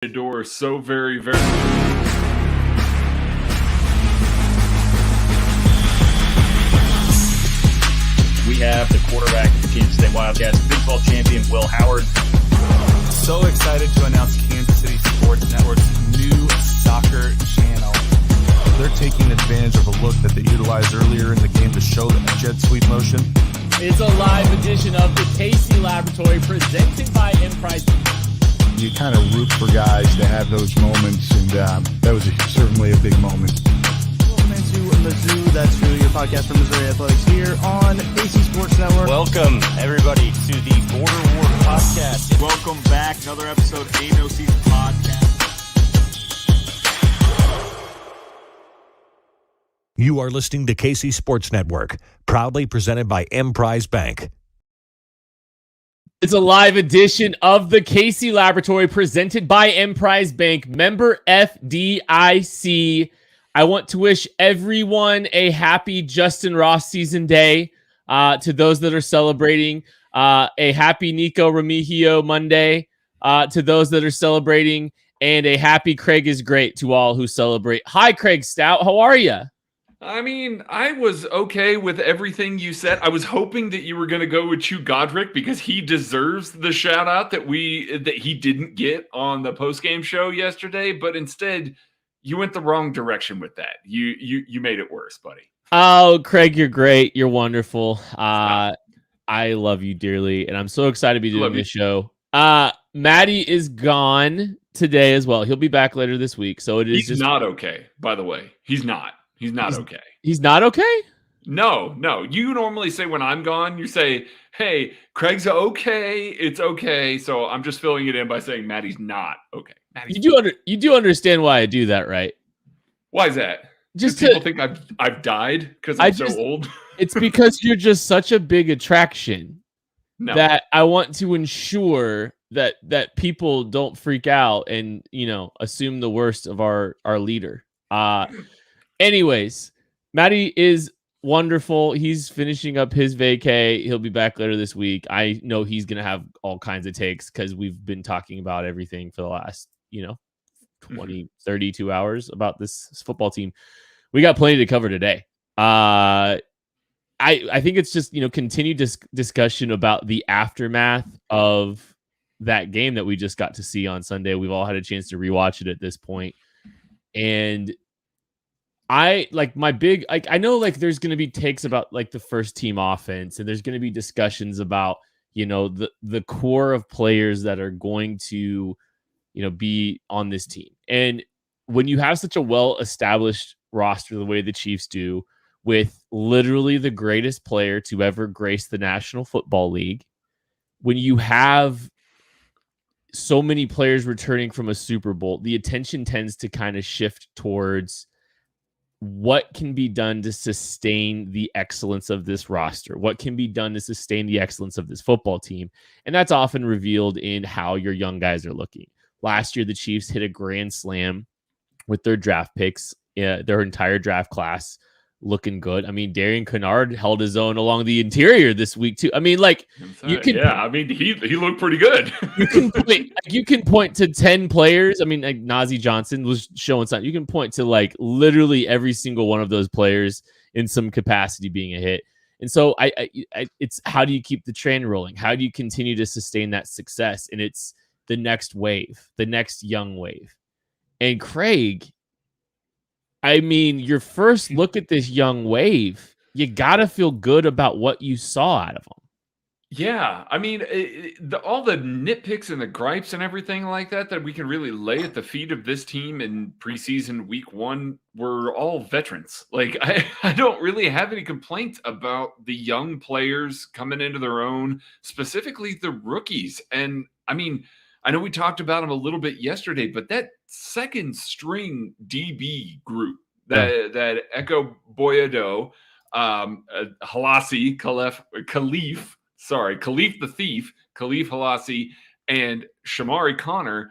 Adore so very, very. We have the quarterback of the Kansas State Wildcats, Big 12 champion Will Howard. So excited to announce Kansas City Sports Network's new soccer channel. They're taking advantage of a look that they utilized earlier in the game to show the jet sweep motion. It's a live edition of the KC Laboratory presented by Emprise. You kind of root for guys to have those moments, and that was certainly a big moment. Welcome into Mizzou, That's True, your podcast from Missouri Athletics here on KC Sports Network. Welcome, everybody, to the Border War Podcast. Welcome back. Another episode of Ain't No Season Podcast. You are listening to KC Sports Network, proudly presented by Emprise Bank. It's a live edition of the KC Laboratory presented by Emprise Bank, member FDIC. I want to wish everyone a happy Justin Ross season day. To those that are celebrating, a happy Nico Remigio Monday to those that are celebrating, and a happy Craig is great to all who celebrate. Hi, Craig Stout. How are you? I mean, I was okay with everything you said. I was hoping that you were going to go with Chu Godric because he deserves the shout out that he didn't get on the postgame show yesterday, but instead you went the wrong direction with that. You made it worse, buddy. Oh, Craig, you're great. You're wonderful. I love you dearly, and I'm so excited to be doing this show. Maddie is gone today as well. He'll be back later this week. So He's not okay, by the way. He's not okay. He's not okay? No. You normally say when I'm gone, you say, hey, Craig's okay. It's okay. So I'm just filling it in by saying Maddie's not okay. You do understand why I do that, right? Why is that? Just people think I've died because I'm so old. It's because you're just such a big attraction that I want to ensure that people don't freak out and, assume the worst of our leader. Anyways, Maddie is wonderful. He's finishing up his vacay. He'll be back later this week. I know he's going to have all kinds of takes because we've been talking about everything for the last, 32 hours about this football team. We got plenty to cover today. I think it's just, continued discussion about the aftermath of that game that we just got to see on Sunday. We've all had a chance to rewatch it at this point. And I know there's going to be takes about the first team offense, and there's going to be discussions about, the core of players that are going to, be on this team. And when you have such a well-established roster the way the Chiefs do, with literally the greatest player to ever grace the National Football League, when you have so many players returning from a Super Bowl, the attention tends to kind of shift towards what can be done to sustain the excellence of this roster? What can be done to sustain the excellence of this football team? And that's often revealed in how your young guys are looking. Last year, the Chiefs hit a grand slam with their draft picks, their entire draft class looking good. I mean, Darian Kennard held his own along the interior this week too. I mean, he looked pretty good. you can point to 10 players. I mean, Najee Johnson was showing something. You can point to literally every single one of those players in some capacity being a hit. And so it's how do you keep the train rolling? How do you continue to sustain that success? And it's the next wave, the next young wave. And Craig, I mean, your first look at this young wave, you got to feel good about what you saw out of them. Yeah. I mean, all the nitpicks and the gripes and everything like that we can really lay at the feet of this team in preseason week 1 were all veterans. I don't really have any complaints about the young players coming into their own, specifically the rookies. And I mean, I know we talked about them a little bit yesterday, but that second string DB group that Echo Boyado, Halasi, Khalif the Thief, Khalif Halasi, and Shamari Connor,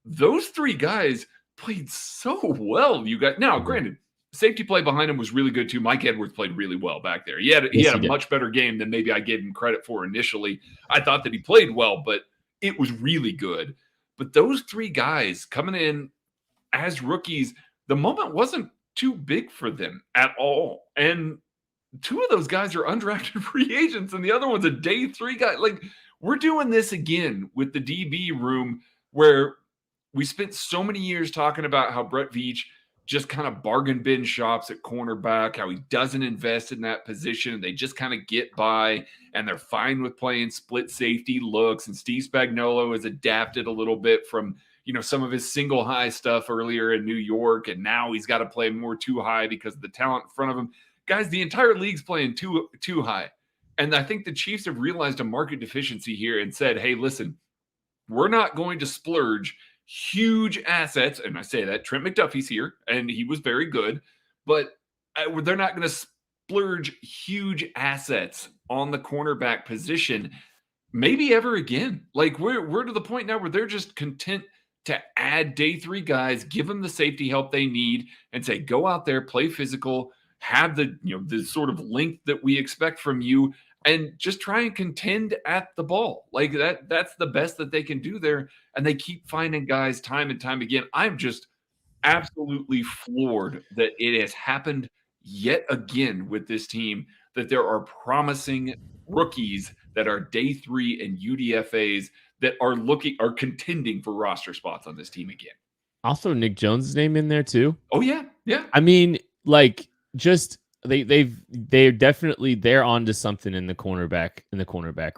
those three guys played so well. You got now, granted, safety play behind him was really good too. Mike Edwards played really well back there. He had a much better game than maybe I gave him credit for initially. I thought that he played well, but it was really good. But those three guys coming in as rookies, the moment wasn't too big for them at all. And two of those guys are undrafted free agents, and the other one's a day 3 guy. Like, we're doing this again with the DB room, where we spent so many years talking about how Brett Veach just kind of bargain bin shops at cornerback, how he doesn't invest in that position. They just kind of get by, and they're fine with playing split safety looks. And Steve Spagnuolo has adapted a little bit from, some of his single high stuff earlier in New York, and now he's got to play more too high because of the talent in front of him. Guys, the entire league's playing too high. And I think the Chiefs have realized a market deficiency here and said, hey, listen, we're not going to splurge huge assets. And I say that Trent McDuffie's here, and he was very good, but they're not going to splurge huge assets on the cornerback position maybe ever again. Like, we're to the point now where they're just content to add day 3 guys, give them the safety help they need, and say, go out there, play physical, have the sort of length that we expect from you, and just try and contend at the ball. Like, that's the best that they can do there. And they keep finding guys time and time again. I'm just absolutely floored that it has happened yet again with this team, that there are promising rookies that are day 3 and UDFAs that are contending for roster spots on this team again. I'll throw Nick Jones' name in there too. Oh yeah. Yeah. I mean, like, just they're definitely, they're onto something in the cornerback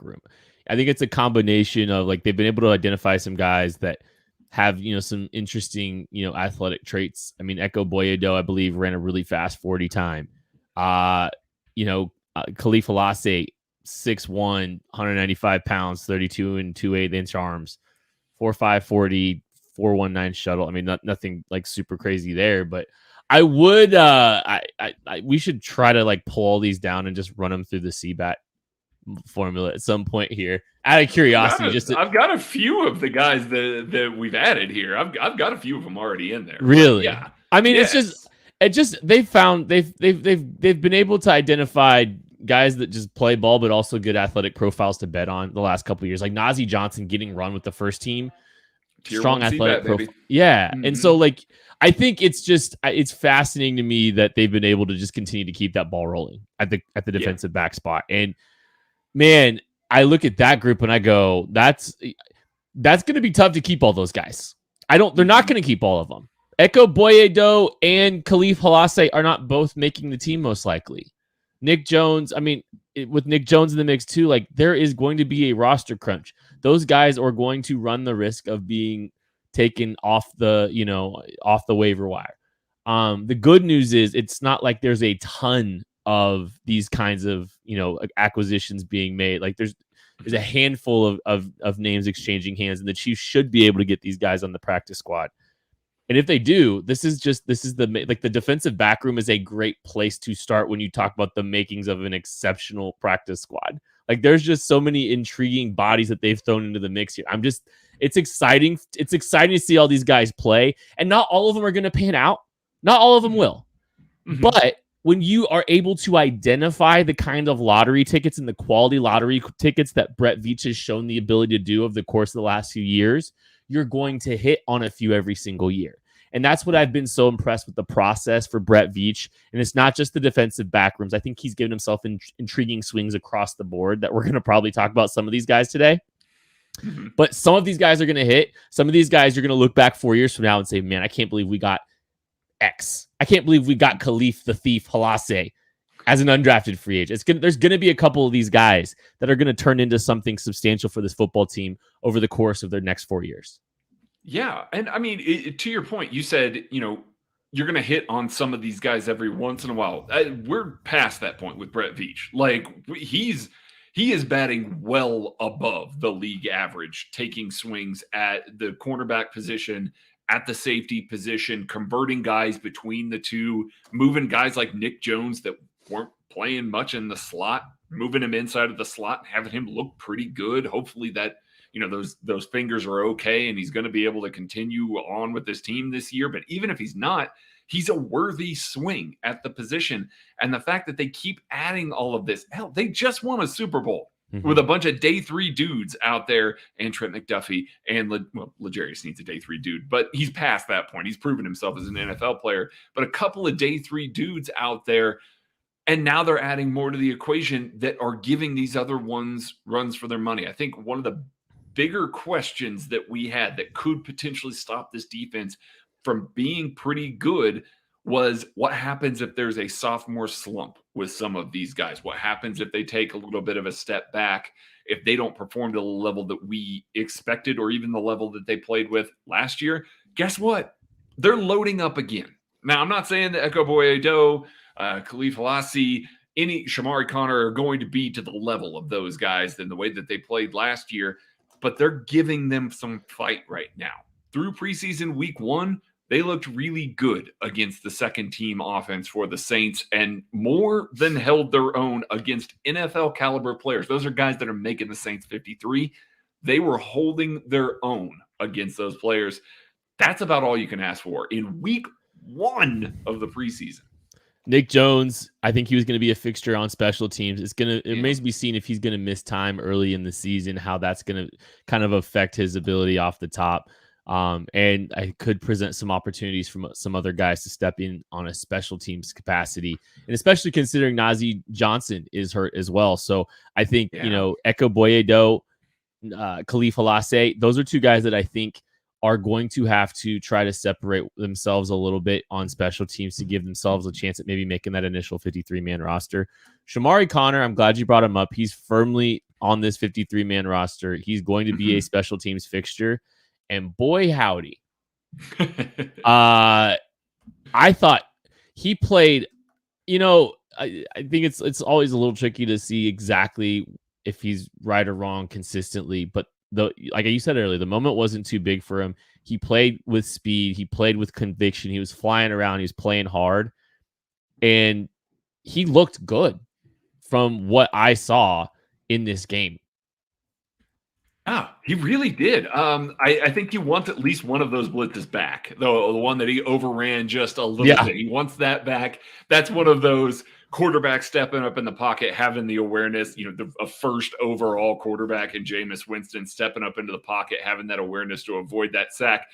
room. I think it's a combination of, like, they've been able to identify some guys that have, some interesting, athletic traits. I mean, Echo Boyedo, I believe, ran a really fast 40 time. Khalif Alase, 6'1", 195 pounds, 32 and 2/8-inch arms, 4.5 40, 4.19 shuttle. I mean, nothing like super crazy there, but I would we should try to, like, pull all these down and just run them through the CBAT formula at some point here, out of curiosity. I've got a few of the guys that we've added here. I've got a few of them already in there. Really? Yeah. I mean, yes. they've been able to identify guys that just play ball, but also good athletic profiles to bet on the last couple of years. Like Najee Johnson getting run with the first team, strong athletic profile. Yeah. Mm-hmm. And so, like, I think it's fascinating to me that they've been able to just continue to keep that ball rolling at the defensive back spot. And man, I look at that group and I go, that's going to be tough to keep all those guys. They're not going to keep all of them. Echo Boyedo and Khalif Halase are not both making the team, most likely. Nick Jones, I mean, with Nick Jones in the mix too, like, there is going to be a roster crunch. Those guys are going to run the risk of being taken off the waiver wire. The good news is it's not like there's a ton of these kinds of, acquisitions being made. Like, there's a handful of names exchanging hands, and the Chiefs should be able to get these guys on the practice squad. And if they do, this is the defensive back room is a great place to start when you talk about the makings of an exceptional practice squad. Like, there's just so many intriguing bodies that they've thrown into the mix here. It's exciting. It's exciting to see all these guys play, and not all of them are going to pan out. Not all of them will. Mm-hmm. But when you are able to identify the kind of lottery tickets and the quality lottery tickets that Brett Veach has shown the ability to do over the course of the last few years, you're going to hit on a few every single year. And that's what I've been so impressed with the process for Brett Veach. And it's not just the defensive back rooms. I think he's given himself intriguing swings across the board that we're going to probably talk about some of these guys today. Mm-hmm. But some of these guys are going to hit. Some of these guys, you're going to look back 4 years from now and say, man, I can't believe we got X. I can't believe we got Khalif the Thief Halase as an undrafted free agent. There's going to be a couple of these guys that are going to turn into something substantial for this football team over the course of their next 4 years. Yeah. And I mean, to your point, you said, you're going to hit on some of these guys every once in a while. We're past that point with Brett Veach. Like, he is batting well above the league average, taking swings at the cornerback position, at the safety position, converting guys between the two, moving guys like Nick Jones that weren't playing much in the slot, moving him inside of the slot and having him look pretty good. Hopefully that, those fingers are okay and he's going to be able to continue on with this team this year. But even if he's not, he's a worthy swing at the position. And the fact that they keep adding all of this, hell, they just won a Super Bowl. with a bunch of day 3 dudes out there, and Trent McDuffie and L'Jarius Sneed's a day 3 dude, but he's past that point. He's proven himself as an NFL player, but a couple of day 3 dudes out there. And now they're adding more to the equation that are giving these other ones runs for their money. I think one of the bigger questions that we had that could potentially stop this defense from being pretty good was what happens if there's a sophomore slump with some of these guys? What happens if they take a little bit of a step back, if they don't perform to the level that we expected or even the level that they played with last year? Guess what? They're loading up again. Now, I'm not saying that Echo Boye-Doe, Khalif Halassi, any Shamari Connor are going to be to the level of those guys than the way that they played last year, but they're giving them some fight right now. Through preseason week 1, they looked really good against the second team offense for the Saints and more than held their own against NFL caliber players. Those are guys that are making the Saints 53. They were holding their own against those players. That's about all you can ask for in week 1 of the preseason. Nick Jones, I think he was going to be a fixture on special teams. It remains to be seen if he's going to miss time early in the season, how that's going to kind of affect his ability off the top. And I could present some opportunities from some other guys to step in on a special teams capacity, and especially considering Najee Johnson is hurt as well. So I think, Echo Boye-Doe, Khalif Halassi, those are 2 guys that I think are going to have to try to separate themselves a little bit on special teams to give themselves a chance at maybe making that initial 53-man roster. Shamari Connor, I'm glad you brought him up. He's firmly on this 53-man roster. He's going to be a special teams fixture. And boy, howdy. I thought he played, I think it's always a little tricky to see exactly if he's right or wrong consistently, but like you said earlier, the moment wasn't too big for him. He played with speed. He played with conviction. He was flying around. He was playing hard. And he looked good from what I saw in this game. Oh, he really did. I think he wants at least one of those blitzes back. The one that he overran just a little bit. He wants that back. That's one of those quarterbacks stepping up in the pocket, having the awareness, a first overall quarterback in Jameis Winston stepping up into the pocket, having that awareness to avoid that sack,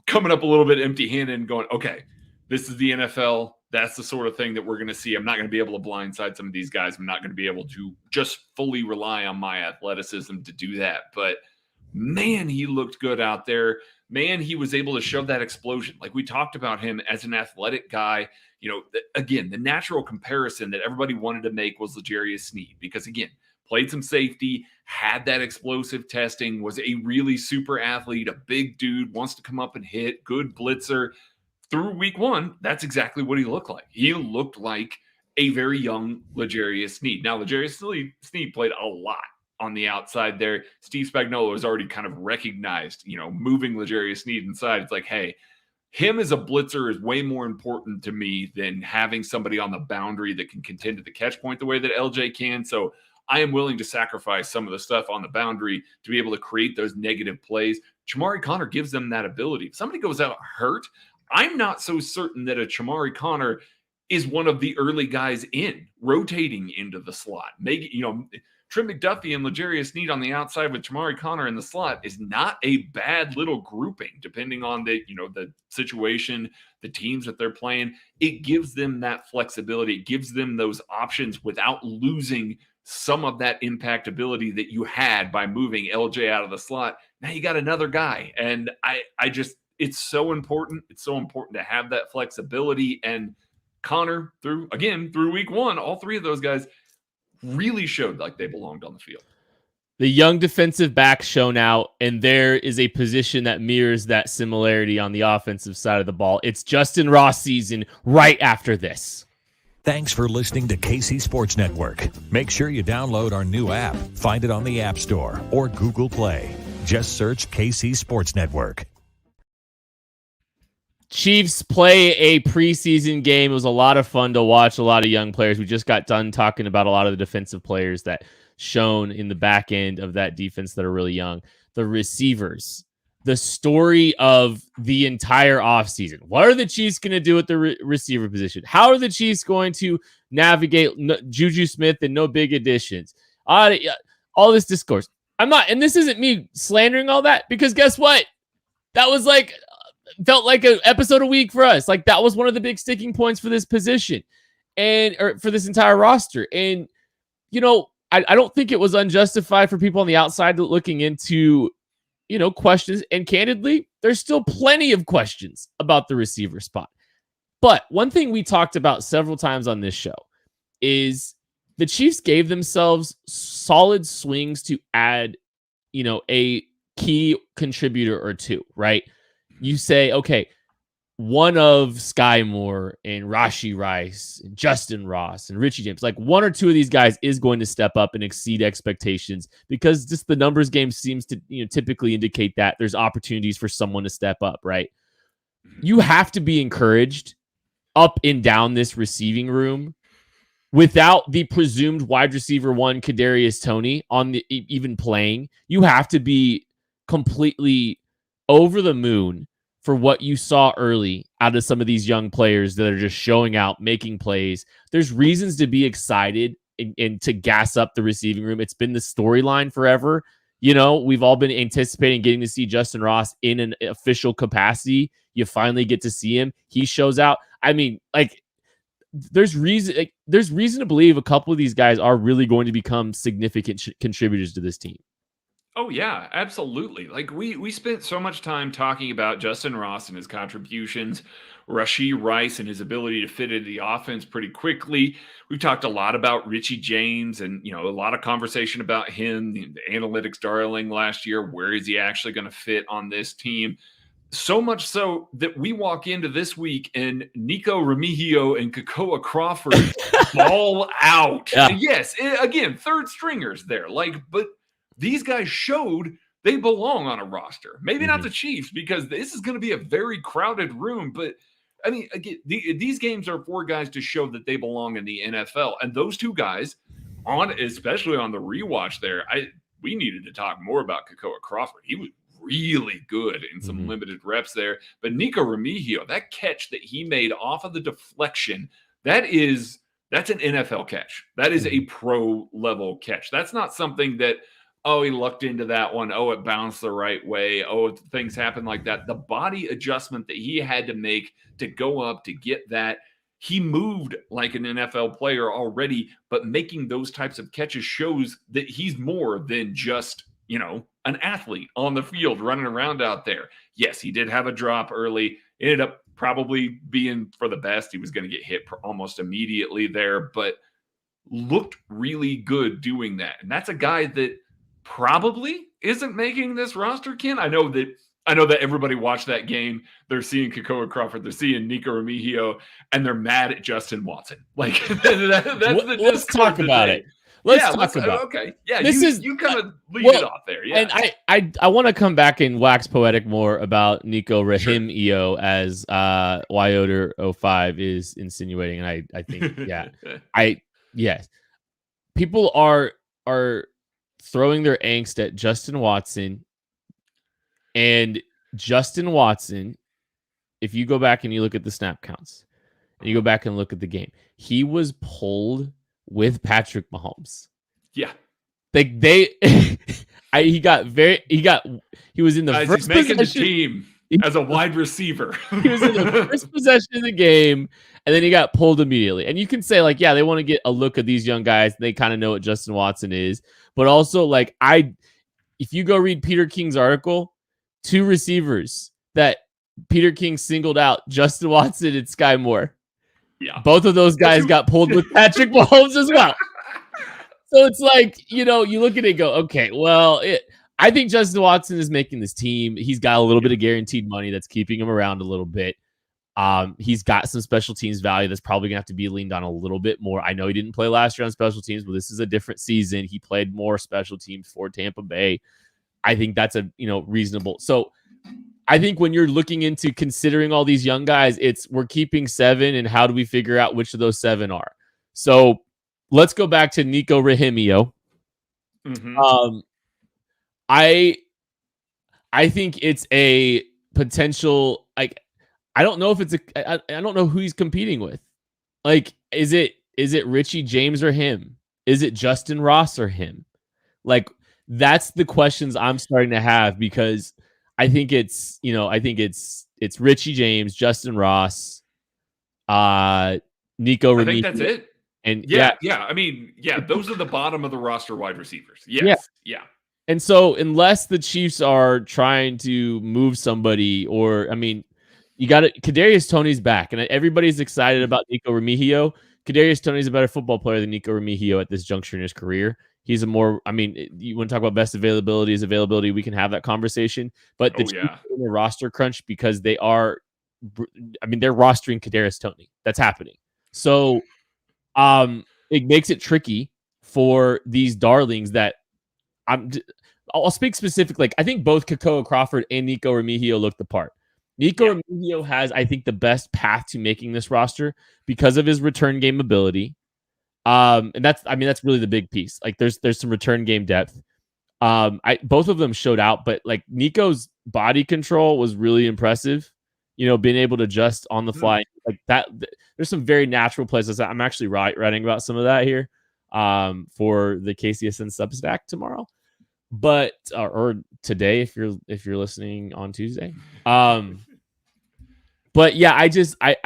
coming up a little bit empty-handed and going, okay, this is the NFL. That's the sort of thing that we're going to see. I'm not going to be able to blindside some of these guys. I'm not going to be able to just fully rely on my athleticism to do that. But man, he looked good out there. Man, he was able to show that explosion. Like we talked about him as an athletic guy. Again, the natural comparison that everybody wanted to make was L'Jarius Sneed because, again, played some safety, had that explosive testing, was a really super athlete, a big dude, wants to come up and hit, good blitzer. Through week 1, that's exactly what he looked like. He looked like a very young L'Jarius Sneed. Now, L'Jarius Sneed played a lot on the outside there. Steve Spagnuolo has already kind of recognized, moving L'Jarius Sneed inside. It's like, hey, him as a blitzer is way more important to me than having somebody on the boundary that can contend at the catch point the way that LJ can. So I am willing to sacrifice some of the stuff on the boundary to be able to create those negative plays. Shamari Connor gives them that ability. If somebody goes out hurt, I'm not so certain that a Shamari Connor is one of the early guys rotating into the slot. Maybe, Trent McDuffie and L'Jarius Sneed on the outside with Shamari Connor in the slot is not a bad little grouping, depending on the situation, the teams that they're playing. It gives them that flexibility. It gives them those options without losing some of that impact ability that you had by moving LJ out of the slot. Now you got another guy. And it's so important. It's so important to have that flexibility. And Connor, through week 1, all 3 of those guys really showed like they belonged on the field. The young defensive backs shown out, and there is a position that mirrors that similarity on the offensive side of the ball. It's Justin Ross season right after this. Thanks for listening to KC Sports Network. Make sure you download our new app. Find it on the App Store or Google Play. Just search KC Sports Network. Chiefs play a preseason game. It was a lot of fun to watch. A lot of young players. We just got done talking about a lot of the defensive players that shown in the back end of that defense that are really young. The receivers, the story of the entire offseason. What are the Chiefs going to do with the receiver position? How are the Chiefs going to navigate Juju Smith and no big additions? all this discourse. I'm not, and this isn't me slandering all that, because guess what? That was like, felt like an episode a week for us. Like, that was one of the big sticking points for this position or for this entire roster. And, I don't think it was unjustified for people on the outside looking into, questions. And candidly, there's still plenty of questions about the receiver spot. But one thing we talked about several times on this show is the Chiefs gave themselves solid swings to add, a key contributor or two, right? You say, okay, one of Sky Moore and Rashee Rice and Justin Ross and Richie James, like one or two of these guys is going to step up and exceed expectations, because just the numbers game seems to, typically indicate that there's opportunities for someone to step up, right? You have to be encouraged up and down this receiving room without the presumed wide receiver one, Kadarius Toney, on the even playing. You have to be completely over the moon for what you saw early out of some of these young players that are just showing out, making plays. There's reasons to be excited and to gas up the receiving room. It's been the storyline forever. We've all been anticipating getting to see Justin Ross in an official capacity. You finally get to see him. He shows out. I mean, like, there's reason to believe a couple of these guys are really going to become significant contributors to this team. Oh, yeah, absolutely. Like, we spent so much time talking about Justin Ross and his contributions, Rashee Rice and his ability to fit into the offense pretty quickly. We've talked a lot about Richie James and, a lot of conversation about him, the analytics darling last year. Where is he actually going to fit on this team? So much so that we walk into this week and Nico Remigio and Kekoa Crawford fall out. Yeah. Yes, again, third stringers there. But these guys showed they belong on a roster. Maybe not the Chiefs, because this is going to be a very crowded room. But, I mean, again, these games are for guys to show that they belong in the NFL. And those two guys, especially on the rewatch there, we needed to talk more about Kekoa Crawford. He was really good in some limited reps there. But Nico Remigio, that catch that he made off of the deflection, that's an NFL catch. That is a pro level catch. That's not something that, he lucked into that one. It bounced the right way. Things happen like that. The body adjustment that he had to make to go up to get that, he moved like an NFL player already, but making those types of catches shows that he's more than just, an athlete on the field running around out there. Yes, he did have a drop early. Ended up probably being for the best. He was going to get hit almost immediately there, but looked really good doing that. And that's a guy that probably isn't making this roster, Ken. I know that everybody watched that game. They're seeing Kekoa Crawford, they're seeing Nico Remigio, and they're mad at Justin Watson. Like, let's talk about it. Let's talk about it. Okay. Yeah, you kind of leave it off there. Yeah. And I want to come back and wax poetic more about Nico Rahim-Eo, as Yoder05 is insinuating. And I think, yes. People are throwing their angst at Justin Watson. And Justin Watson, if you go back and you look at the snap counts, and you go back and look at the game, he was pulled with Patrick Mahomes. Yeah. He was in the first making the team as a wide receiver. He was in the first possession of the game, and then he got pulled immediately. And you can say, like, yeah, they want to get a look at these young guys. They kind of know what Justin Watson is. But also, like, if you go read Peter King's article, two receivers that Peter King singled out, Justin Watson and Sky Moore. Yeah. Both of those guys got pulled with Patrick Mahomes as well. So it's like, you look at it and go, okay, well, I think Justin Watson is making this team. He's got a little bit of guaranteed money that's keeping him around a little bit. He's got some special teams value that's probably going to have to be leaned on a little bit more. I know he didn't play last year on special teams, but this is a different season. He played more special teams for Tampa Bay. I think that's a, reasonable. So I think when you're looking into considering all these young guys, we're keeping 7, and how do we figure out which of those 7 are? So let's go back to Nico Rahim-Eo. I think it's a potential, like, I don't know if I don't know who he's competing with. Like, is it Richie James or him? Is it Justin Ross or him? Like, that's the questions I'm starting to have, because I think it's Richie James, Justin Ross, Nico I think that's Remigio, it. and Yeah. I mean, those are the bottom of the roster wide receivers. yeah. Yes. Yeah. And so, unless the Chiefs are trying to move somebody, or I mean, you got it. Kadarius Toney's back, and everybody's excited about Nico Remigio. Kadarius Toney's a better football player than Nico Remigio at this juncture in his career. He's a more, I mean, you want to talk about best availability is availability. We can have that conversation, but the Oh, Chiefs yeah. are in a roster crunch because they are, I mean, they're rostering Kadarius Toney. That's happening. So, it makes it tricky for these darlings that I'll speak specifically. Like, I think both Kakoa Crawford and Nico Remigio look the part. Nico Remigio has, I think, the best path to making this roster because of his return game ability. And that's really the big piece. Like, there's some return game depth. Both of them showed out, but like Nico's body control was really impressive. Being able to adjust on the fly like that. There's some very natural places. I'm actually writing about some of that here for the KCSN Substack tomorrow, but or today if you're listening on Tuesday. But yeah, I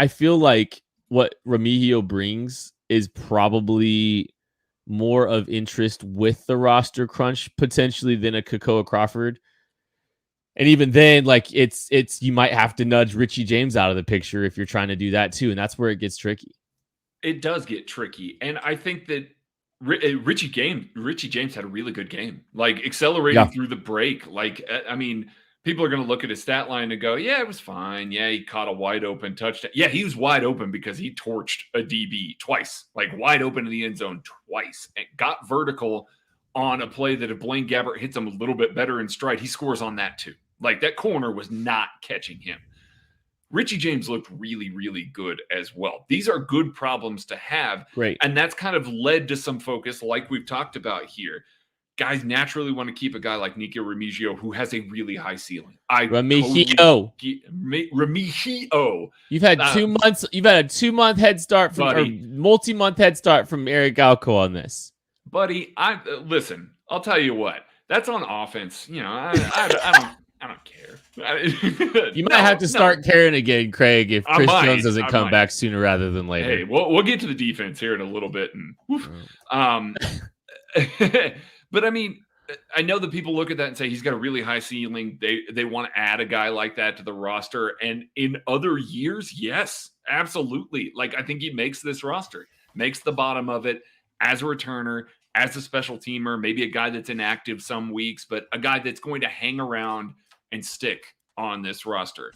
feel like what Remigio brings is probably more of interest with the roster crunch potentially than a Kakoa Crawford. And even then, like it's you might have to nudge Richie James out of the picture if you're trying to do that too, and that's where it gets tricky. It does get tricky, and I think that Richie James had a really good game, like accelerating through the break. Like, I mean, people are going to look at his stat line and go, "Yeah, it was fine. Yeah, he caught a wide open touchdown. Yeah, he was wide open because he torched a DB twice, like wide open in the end zone twice, and got vertical on a play that if Blaine Gabbert hits him a little bit better in stride, he scores on that too. Like that corner was not catching him." Richie James looked really, really good as well. These are good problems to have. Great. And that's kind of led to some focus like we've talked about here. Guys naturally want to keep a guy like Nico Remigio who has a really high ceiling. Remigio. You've had 2 months. You've had a 2-month head start from or multi-month head start from Eric Galco on this. Buddy, listen, I'll tell you what. That's on offense. I don't care. You might have to start caring again, Craig, if Chris Jones doesn't come back sooner rather than later. Hey, we'll get to the defense here in a little bit. And but I mean, I know that people look at that and say he's got a really high ceiling. They want to add a guy like that to the roster. And in other years, yes, absolutely. Like, I think he makes this roster, makes the bottom of it as a returner, as a special teamer, maybe a guy that's inactive some weeks, but a guy that's going to hang around and stick on this roster.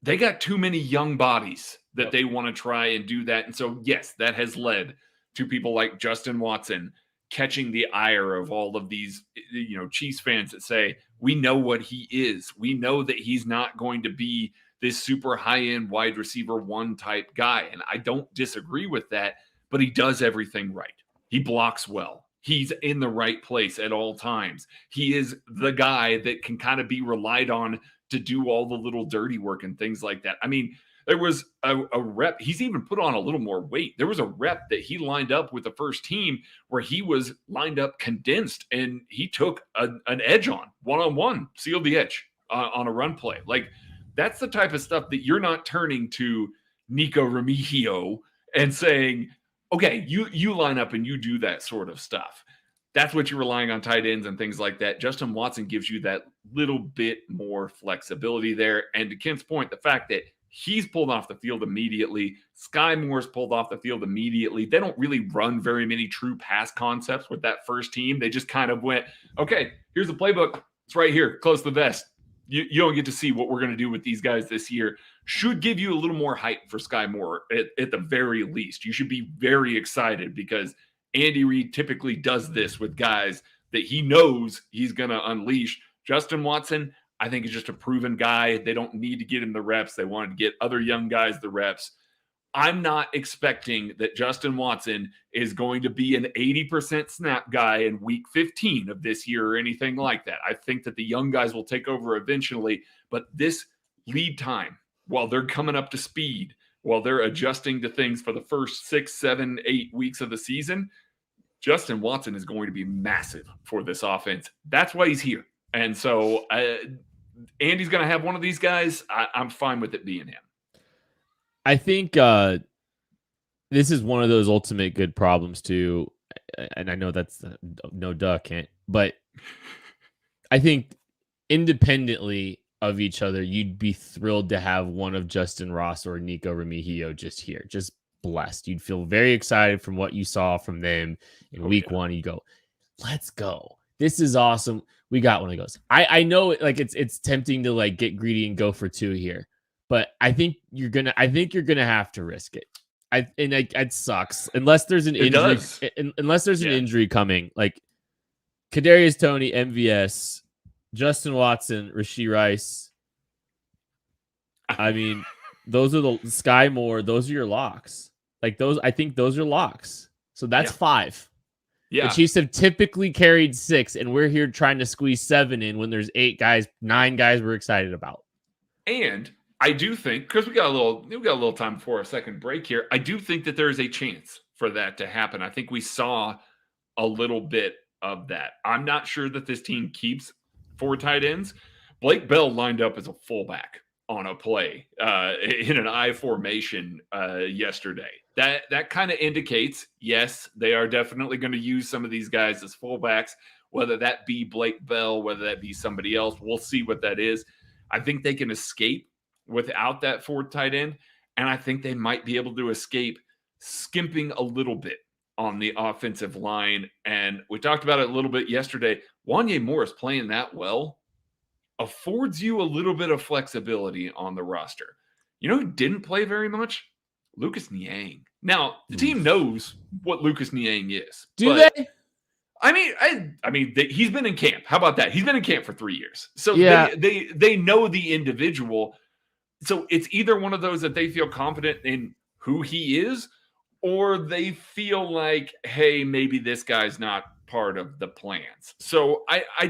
They got too many young bodies that they want to try and do that. And so, yes, that has led to people like Justin Watson catching the ire of all of these, Chiefs fans that say, we know what he is. We know that he's not going to be this super high-end wide receiver one type guy. And I don't disagree with that, but he does everything right. He blocks well. He's in the right place at all times. He is the guy that can kind of be relied on to do all the little dirty work and things like that. I mean, there was a rep. He's even put on a little more weight. There was a rep that he lined up with the first team where he was lined up condensed and he took an edge on one-on-one, sealed the edge on a run play. Like, that's the type of stuff that you're not turning to Nico Remigio and saying, okay, you line up and you do that sort of stuff. That's what you're relying on tight ends and things like that. Justin Watson gives you that little bit more flexibility there. And to Kent's point, the fact that he's pulled off the field immediately, Sky Moore's pulled off the field immediately. They don't really run very many true pass concepts with that first team. They just kind of went, okay, here's the playbook. It's right here, close to the vest. You don't get to see what we're going to do with these guys this year. Should give you a little more hype for Sky Moore at the very least. You should be very excited because Andy Reid typically does this with guys that he knows he's going to unleash. Justin Watson, I think, is just a proven guy. They don't need to get him the reps. They wanted to get other young guys the reps. I'm not expecting that Justin Watson is going to be an 80% snap guy in week 15 of this year or anything like that. I think that the young guys will take over eventually, but this lead time, while they're coming up to speed, while they're adjusting to things for the first 6, 7, 8 weeks of the season, Justin Watson is going to be massive for this offense. That's why he's here. And so Andy's going to have one of these guys. I'm fine with it being him. I think this is one of those ultimate good problems too. And I know that's no duh, Kent, but I think independently of each other, you'd be thrilled to have one of Justin Ross or Nico Remigio just here, just blessed. You'd feel very excited from what you saw from them in week one. You go, let's go. This is awesome. We got one of those. I know like it's tempting to like get greedy and go for 2 here, but I think you're gonna have to risk it. It sucks unless there's an injury. Unless there's an injury coming, like Kadarius Toney, MVS, Justin Watson, Rashee Rice. I mean, those are the Sky Moore. Those are your locks. Like those, I think those are locks. So that's 5. Yeah. The Chiefs have typically carried 6, and we're here trying to squeeze 7 in when there's 8 guys, 9 guys we're excited about. And I do think, because we got a little time before our second break here, I do think that there is a chance for that to happen. I think we saw a little bit of that. I'm not sure that this team keeps 4 tight ends. Blake Bell lined up as a fullback on a play in an I formation yesterday. That kind of indicates, yes, they are definitely going to use some of these guys as fullbacks, whether that be Blake Bell, whether that be somebody else. We'll see what that is. I think they can escape without that 4th tight end, and I think they might be able to escape skimping a little bit on the offensive line. And we talked about it a little bit yesterday. Wanya Morris playing that well affords you a little bit of flexibility on the roster. You know who didn't play very much? Lucas Niang. Now, the team knows what Lucas Niang is. Do they? I mean, he's been in camp. How about that? He's been in camp for 3 years. So they know the individual. So it's either one of those that they feel confident in who he is, or they feel like, hey, maybe this guy's not part of the plans. So I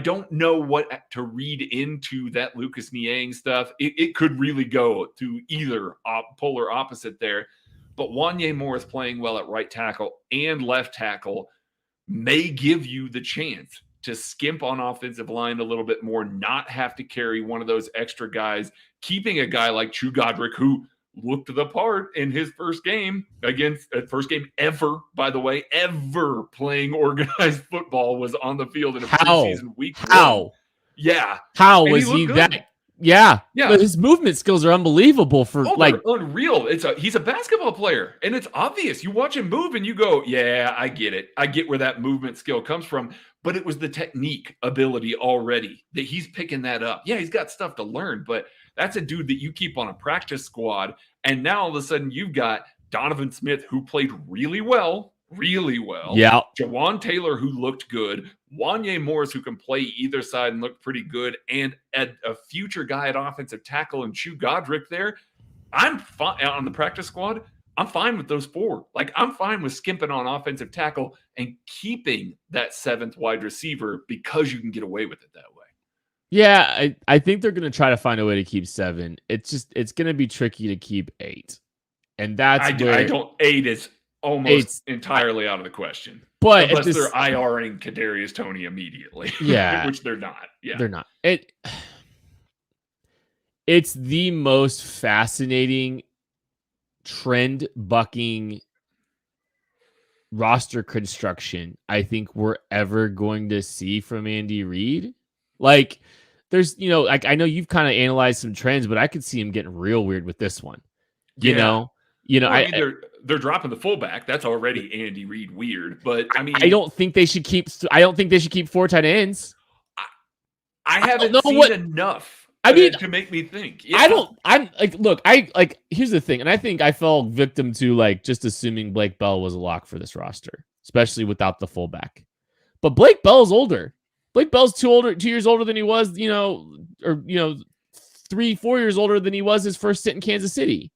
don't know what to read into that Lucas Niang stuff. It could really go to either polar opposite there. But Wanya Morris playing well at right tackle and left tackle may give you the chance to skimp on offensive line a little bit more, not have to carry one of those extra guys, keeping a guy like Chu Godric, who looked the part in his first game ever, by the way, ever playing organized football, was on the field in a preseason week. How? Yeah. How was he that? Yeah. But his movement skills are unbelievable for they're unreal. He's a basketball player, and it's obvious. You watch him move and you go, yeah, I get it. I get where that movement skill comes from. But it was the technique ability already that he's picking that up. Yeah, he's got stuff to learn, but that's a dude that you keep on a practice squad. And now all of a sudden you've got Donovan Smith, who played really well. Yeah. Jawan Taylor, who looked good. Wanya Morris, who can play either side and look pretty good. And a future guy at offensive tackle and Chu Godric there. I'm fine on the practice squad. I'm fine with those 4. Like, I'm fine with skimping on offensive tackle and keeping that 7th wide receiver because you can get away with it that way. Yeah, I think they're going to try to find a way to keep 7. It's going to be tricky to keep 8. And that's I don't 8 is almost entirely out of the question. But unless they're IRing Kadarius Toney immediately. Yeah. Which they're not. Yeah. They're not. It's the most fascinating trend bucking roster construction I think we're ever going to see from Andy Reid. Like, there's, like, I know you've kind of analyzed some trends, but I could see him getting real weird with this one. You know, they're dropping the fullback. That's already Andy Reid weird. But I mean, I don't think they should keep 4 tight ends. I haven't seen enough. To make me think. Yeah. Here's the thing. And I think I fell victim to like just assuming Blake Bell was a lock for this roster, especially without the fullback. But Blake Bell's older. Blake Bell's 2 years older than he was, 3-4 years older than he was his first stint in Kansas City.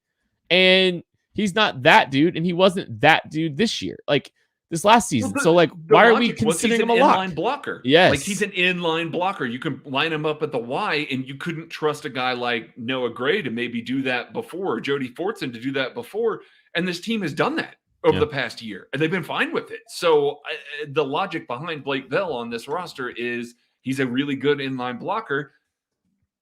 And he's not that dude. And he wasn't that dude this year. Like, this last season. So, like, why are we considering him a lock? He's an inline blocker. Yes. Like, he's an inline blocker. You can line him up at the Y, and you couldn't trust a guy like Noah Gray to maybe do that before, or Jody Fortson to do that before. And this team has done that. over the past year, and they've been fine with it. So the logic behind Blake Bell on this roster is he's a really good inline blocker.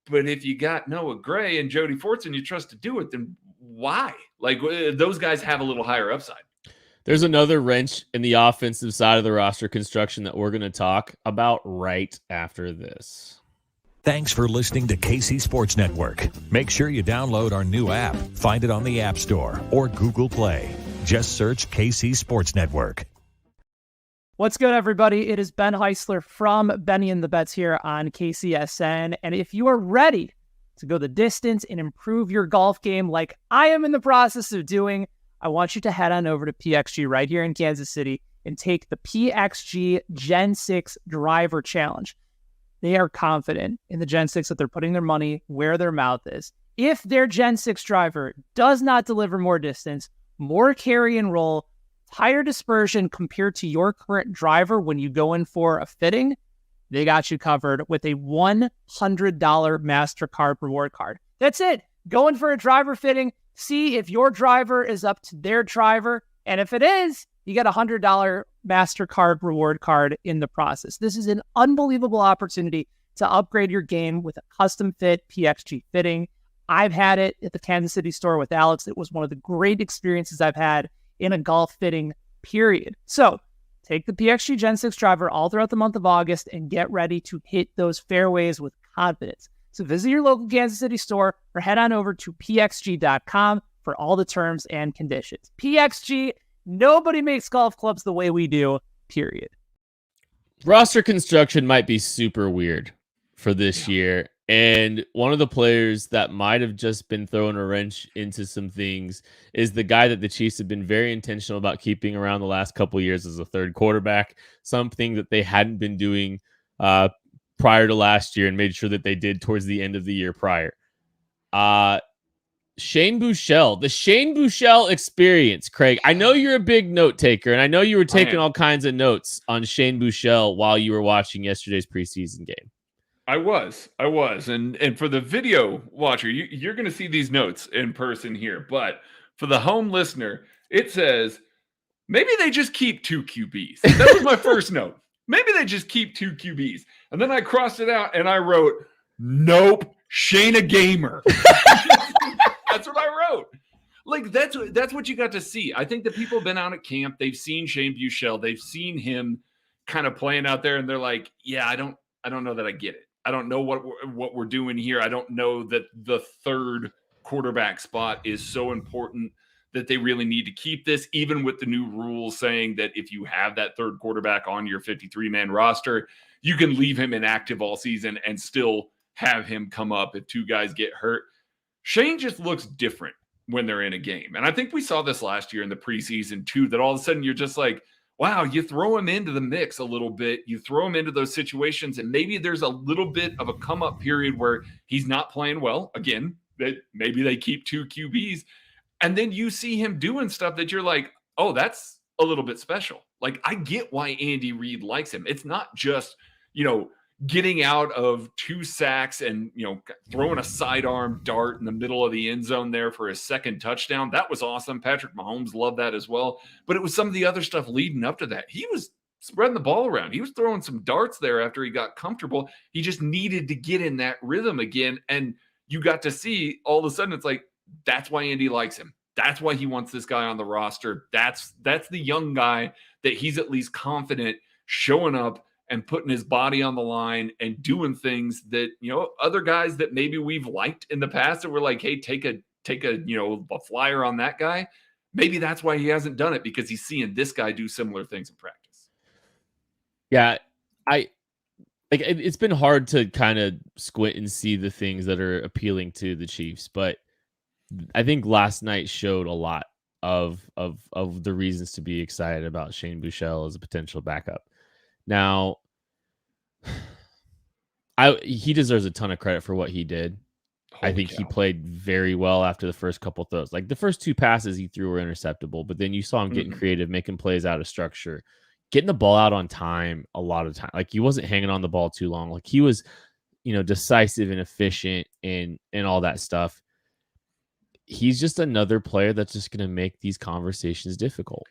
But if you got Noah Gray and Jody Fortson you trust to do it, then why? Like, those guys have a little higher upside. There's another wrench in the offensive side of the roster construction that we're going to talk about right after this. Thanks for listening to KC Sports Network. Make sure you download our new app. Find it on the App Store or Google Play. Just search KC Sports Network. What's good, everybody? It is Ben Heisler from Benny and the Bets here on KCSN. And if you are ready to go the distance and improve your golf game like I am in the process of doing, I want you to head on over to PXG right here in Kansas City and take the PXG Gen 6 Driver Challenge. They are confident in the Gen 6 that they're putting their money where their mouth is. If their Gen 6 driver does not deliver more distance, more carry and roll, higher dispersion compared to your current driver when you go in for a fitting, they got you covered with a $100 MasterCard reward card. That's it. Go in for a driver fitting, see if your driver is up to their driver, and if it is, you get a $100 MasterCard reward card in the process. This is an unbelievable opportunity to upgrade your game with a custom fit PXG fitting. I've had it at the Kansas City store with Alex. It was one of the great experiences I've had in a golf fitting, period. So take the PXG Gen 6 driver all throughout the month of August and get ready to hit those fairways with confidence. So visit your local Kansas City store or head on over to pxg.com for all the terms and conditions. PXG, nobody makes golf clubs the way we do, period. Roster construction might be super weird for this year. And one of the players that might have just been throwing a wrench into some things is the guy that the Chiefs have been very intentional about keeping around the last couple of years as a third quarterback, something that they hadn't been doing prior to last year and made sure that they did towards the end of the year prior. Shane Buechele, the Shane Buechele experience. Craig, I know you're a big note taker, and I know you were taking all kinds of notes on Shane Buechele while you were watching yesterday's preseason game. I was. And for the video watcher, you're going to see these notes in person here. But for the home listener, it says, maybe they just keep 2 QBs. That was my first note. Maybe they just keep 2 QBs. And then I crossed it out and I wrote, nope, Shane a gamer. That's what I wrote. Like, that's what you got to see. I think the people have been out at camp. They've seen Shane Buechele. They've seen him kind of playing out there. And they're like, yeah, I don't know that I get it. I don't know what we're doing here. I don't know that the third quarterback spot is so important that they really need to keep this, even with the new rules saying that if you have that third quarterback on your 53-man roster, you can leave him inactive all season and still have him come up if 2 guys get hurt. Shane just looks different when they're in a game. And I think we saw this last year in the preseason too, that all of a sudden you're just like, wow, you throw him into the mix a little bit. You throw him into those situations, and maybe there's a little bit of a come-up period where he's not playing well. Again, that maybe they keep 2 QBs. And then you see him doing stuff that you're like, oh, that's a little bit special. Like, I get why Andy Reid likes him. It's not just, getting out of 2 sacks and, throwing a sidearm dart in the middle of the end zone there for his second touchdown. That was awesome. Patrick Mahomes loved that as well. But it was some of the other stuff leading up to that. He was spreading the ball around. He was throwing some darts there after he got comfortable. He just needed to get in that rhythm again. And you got to see all of a sudden, it's like, that's why Andy likes him. That's why he wants this guy on the roster. That's the young guy that he's at least confident showing up and putting his body on the line and doing things that, other guys that maybe we've liked in the past that were like, hey, take a flyer on that guy. Maybe that's why he hasn't done it, because he's seeing this guy do similar things in practice. Yeah. It's been hard to kind of squint and see the things that are appealing to the Chiefs, but I think last night showed a lot of the reasons to be excited about Shane Buechele as a potential backup. Now, he deserves a ton of credit for what he did. I think he played very well after the first couple throws. Like, the first 2 passes he threw were interceptable, but then you saw him getting creative, making plays out of structure, getting the ball out on time a lot of time. Like, he wasn't hanging on the ball too long. Like, he was, decisive and efficient and all that stuff. he's just another player that's just going to make these conversations difficult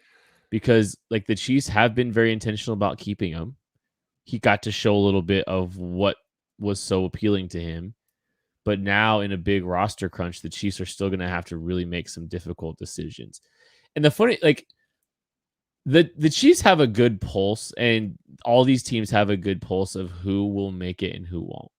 because like the Chiefs have been very intentional about keeping him. He got to show a little bit of what was so appealing to him. But now in a big roster crunch, the Chiefs are still going to have to really make some difficult decisions. And the funny, like the Chiefs have a good pulse, and all these teams have a good pulse of who will make it and who won't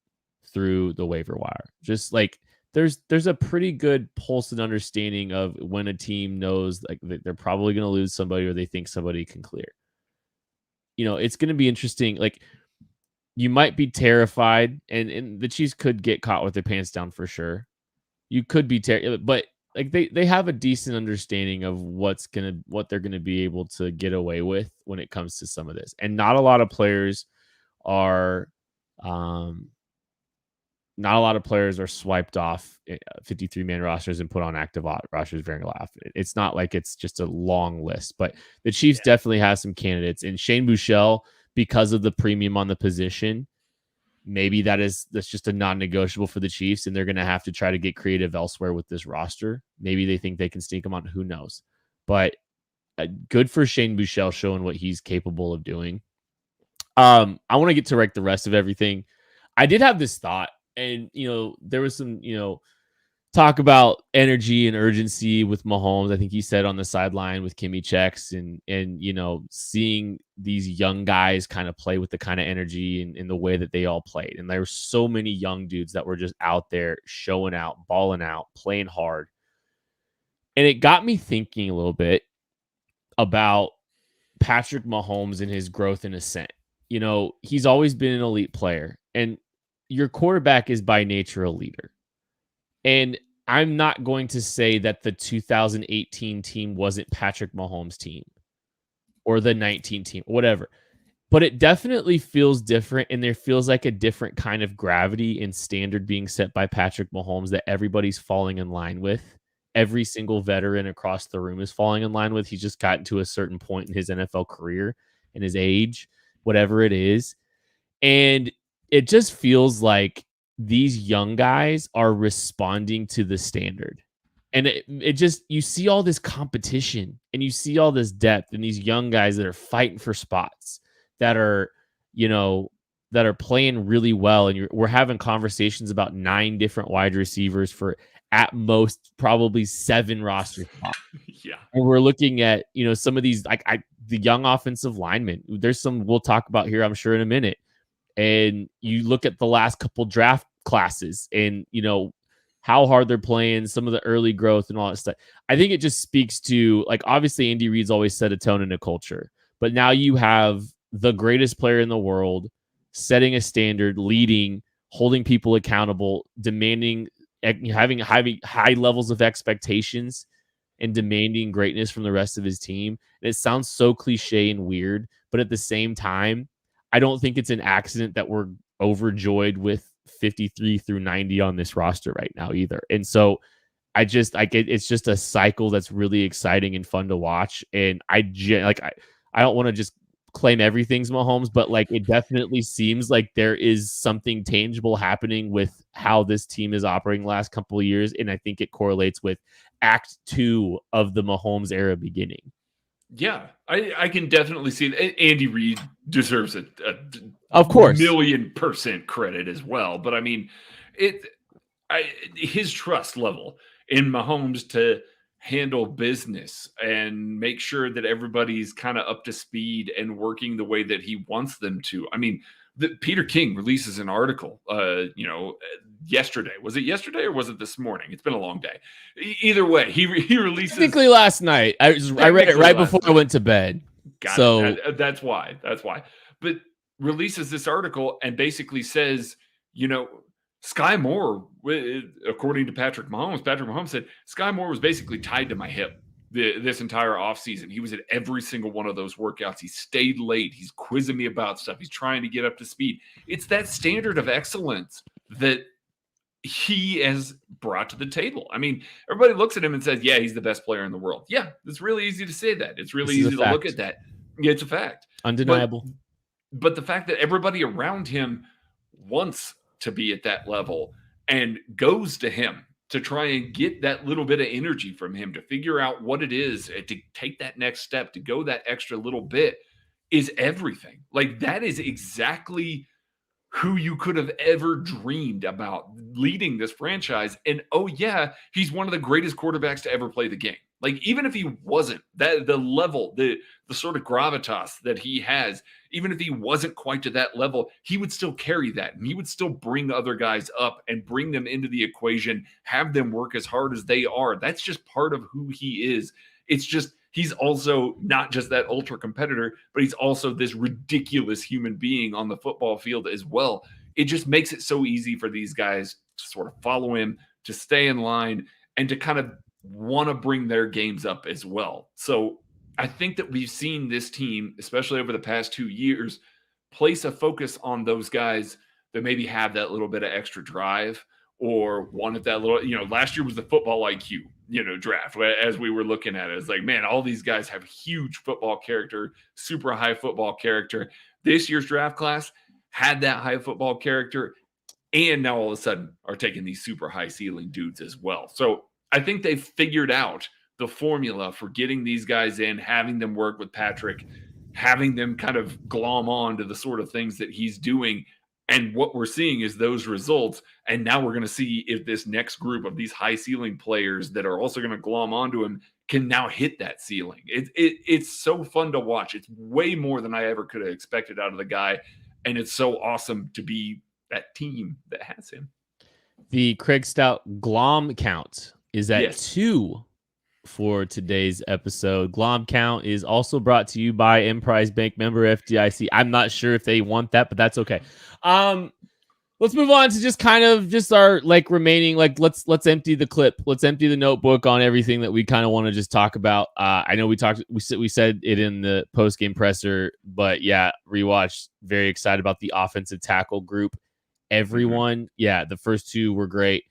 through the waiver wire. Just like there's a pretty good pulse and understanding of when a team knows like they're probably going to lose somebody or they think somebody can clear. It's going to be interesting. Like you might be terrified, and the Chiefs could get caught with their pants down for sure. You could be terrified, but like they have a decent understanding of what they're gonna be able to get away with when it comes to some of this. And not a lot of players are swiped off 53-man rosters and put on active rosters very often. It's not like it's just a long list, but the Chiefs definitely have some candidates. And Shane Buechele, because of the premium on the position, maybe that's just a non-negotiable for the Chiefs, and they're going to have to try to get creative elsewhere with this roster. Maybe they think they can sneak him on. Who knows? But good for Shane Buechele showing what he's capable of doing. I want to get to the rest of everything. I did have this thought, and there was some talk about energy and urgency with Mahomes. I think he said on the sideline with Kimmy checks and seeing these young guys kind of play with the kind of energy and in the way that they all played. And there were so many young dudes that were just out there showing out, balling out, playing hard. And it got me thinking a little bit about Patrick Mahomes and his growth and ascent. He's always been an elite player, and your quarterback is by nature a leader. And I'm not going to say that the 2018 team wasn't Patrick Mahomes' team or the 19 team, whatever. But it definitely feels different, and there feels like a different kind of gravity and standard being set by Patrick Mahomes that everybody's falling in line with. Every single veteran across the room is falling in line with. He's just gotten to a certain point in his NFL career and his age, whatever it is. And it just feels like these young guys are responding to the standard. And it just, you see all this competition and you see all this depth and these young guys that are fighting for spots that are, that are playing really well. And we're having conversations about 9 different wide receivers for at most probably 7 roster spots. Yeah. And we're looking at, some of these, the young offensive linemen. There's some we'll talk about here, I'm sure, in a minute. And you look at the last couple draft classes and, how hard they're playing, some of the early growth and all that stuff. I think it just speaks to, obviously Andy Reid's always set a tone and a culture, but now you have the greatest player in the world setting a standard, leading, holding people accountable, demanding, having high levels of expectations and demanding greatness from the rest of his team. And it sounds so cliche and weird, but at the same time, I don't think it's an accident that we're overjoyed with 53 through 90 on this roster right now either. And so it's just a cycle that's really exciting and fun to watch. And I don't want to just claim everything's Mahomes, but it definitely seems like there is something tangible happening with how this team is operating the last couple of years. And I think it correlates with Act 2 of the Mahomes era beginning. Yeah, I can definitely see that. Andy Reid deserves of course, 1,000,000% credit as well. But I mean, his trust level in Mahomes to handle business and make sure that everybody's kind of up to speed and working the way that he wants them to. I mean, Peter King releases an article, yesterday. Was it yesterday or was it this morning? It's been a long day. Either way, he releases. Technically last night. I read it right before I went to bed. That's why. But releases this article and basically says, Sky Moore, according to Patrick Mahomes said Sky Moore was basically tied to my hip this entire offseason. He was at every single one of those workouts. He stayed late. He's quizzing me about stuff. He's trying to get up to speed. It's that standard of excellence that he has brought to the table. I mean, everybody looks at him and says, yeah, he's the best player in the world. Yeah, it's really easy to say that. It's really easy to look at that. Yeah, it's a fact. Undeniable. But the fact that everybody around him wants to be at that level and goes to him to try and get that little bit of energy from him, to figure out what it is, to take that next step, to go that extra little bit is everything. Like, that is exactly who you could have ever dreamed about leading this franchise. And oh yeah, he's one of the greatest quarterbacks to ever play the game. Like, even if he wasn't, that the level, the sort of gravitas that he has, even if he wasn't quite to that level, he would still carry that, and he would still bring other guys up and bring them into the equation, have them work as hard as they are. That's just part of who he is. It's just, he's also not just that ultra competitor, but he's also this ridiculous human being on the football field as well. It just makes it so easy for these guys to sort of follow him, to stay in line, and to kind of want to bring their games up as well. So I think that we've seen this team, especially over the past 2 years, place a focus on those guys that maybe have that little bit of extra drive, or wanted that little, last year was the football IQ, draft. As we were looking at it, it's like, man, all these guys have huge football character, super high football character. This year's draft class had that high football character, and now all of a sudden are taking these super high ceiling dudes as well. So I think they've figured out the formula for getting these guys in, having them work with Patrick, having them kind of glom on to the sort of things that he's doing. And what we're seeing is those results. And now we're going to see if this next group of these high ceiling players that are also going to glom onto him can now hit that ceiling. It's so fun to watch. It's way more than I ever could have expected out of the guy. And it's so awesome to be that team that has him. The Craig Stout glom count is at Yes. 2 for today's episode. Glom count is also brought to you by Emprise Bank, member FDIC. I'm not sure if they want that, but that's okay. Let's move on to just our remaining, let's empty the clip. Let's empty the notebook on everything that we kind of want to just talk about. I know we said it in the post-game presser, but yeah, rewatch, very excited about the offensive tackle group. Everyone, the first 2 were great.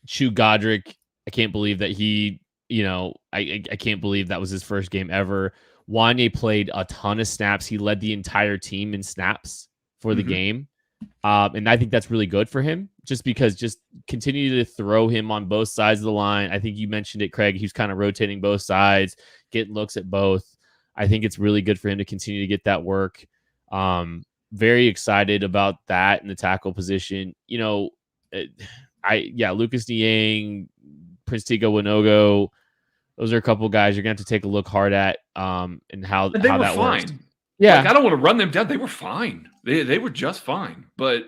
Chu Godric, I can't believe that he, I can't believe that was his first game ever. Wanye played a ton of snaps. He led the entire team in snaps for the game. And I think that's really good for him, just because just continue to throw him on both sides of the line. I think you mentioned it, Craig. He's kind of rotating both sides, getting looks at both. I think it's really good for him to continue to get that work. Very excited about that in the tackle position. Lucas Niang, Prince Tigo Winogo, those are a couple guys you're going to have to take a look hard at, and how that works. Yeah. I don't want to run them down. They were fine. They were just fine, but